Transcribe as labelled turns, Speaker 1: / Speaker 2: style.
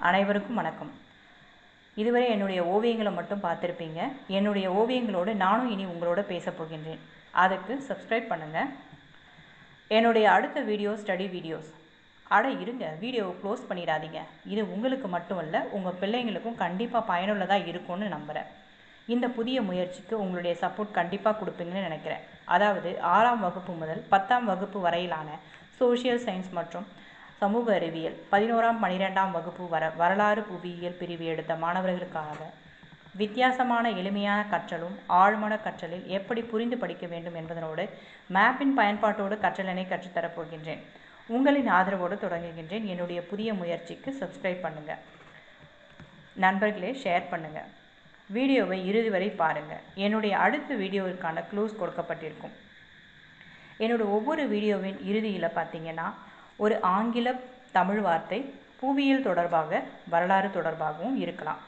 Speaker 1: அனைவருக்கும் வணக்கம். இதுவரை என்னுடைய ஓவியங்களை மட்டும் பார்த்துருப்பீங்க. என்னுடைய ஓவியங்களோடு நானும் இனி உங்களோட பேச போகின்றேன். அதுக்கு சப்ஸ்கிரைப் பண்ணுங்கள். என்னுடைய அடுத்த வீடியோ ஸ்டடி வீடியோஸ். இருங்க, வீடியோவை க்ளோஸ் பண்ணிடாதீங்க. இது உங்களுக்கு மட்டும் இல்லை, உங்கள் பிள்ளைங்களுக்கும் கண்டிப்பாக பயனுள்ளதாக இருக்கும்னு நம்புகிறேன். இந்த புதிய முயற்சிக்கு உங்களுடைய சப்போர்ட் கண்டிப்பாக கொடுப்பீங்கன்னு நினைக்கிறேன். அதாவது 6ஆம் வகுப்பு முதல் 10ஆம் வகுப்பு வரையிலான சோஷியல் சயின்ஸ் மற்றும் சமூக அறிவியல், 11ஆம் 12ஆம் வகுப்பு வரலாறு புவியியல் பிரிவு எடுத்த மாணவர்களுக்காக வித்தியாசமான எளிமையான கற்றலும் ஆழ்மன கற்றலில் எப்படி புரிந்து படிக்க வேண்டும் என்பதனோடு மேப்பின் பயன்பாட்டோடு கற்றலினை கற்றுத்தரப்போகின்றேன். உங்களின் ஆதரவோடு தொடங்குகின்றேன். என்னுடைய புதிய முயற்சிக்கு சப்ஸ்கிரைப் பண்ணுங்கள், நண்பர்களே ஷேர் பண்ணுங்கள், வீடியோவை இறுதி வரை பாருங்கள். என்னுடைய அடுத்த வீடியோவிற்கான க்ளூஸ் கொடுக்கப்பட்டிருக்கும். என்னோட ஒவ்வொரு வீடியோவின் இறுதியில் பார்த்தீங்கன்னா ஒரு ஆங்கில தமிழ் வார்த்தை புவியியல் தொடர்பாக வரலாறு தொடர்பாகவும் இருக்கலாம்.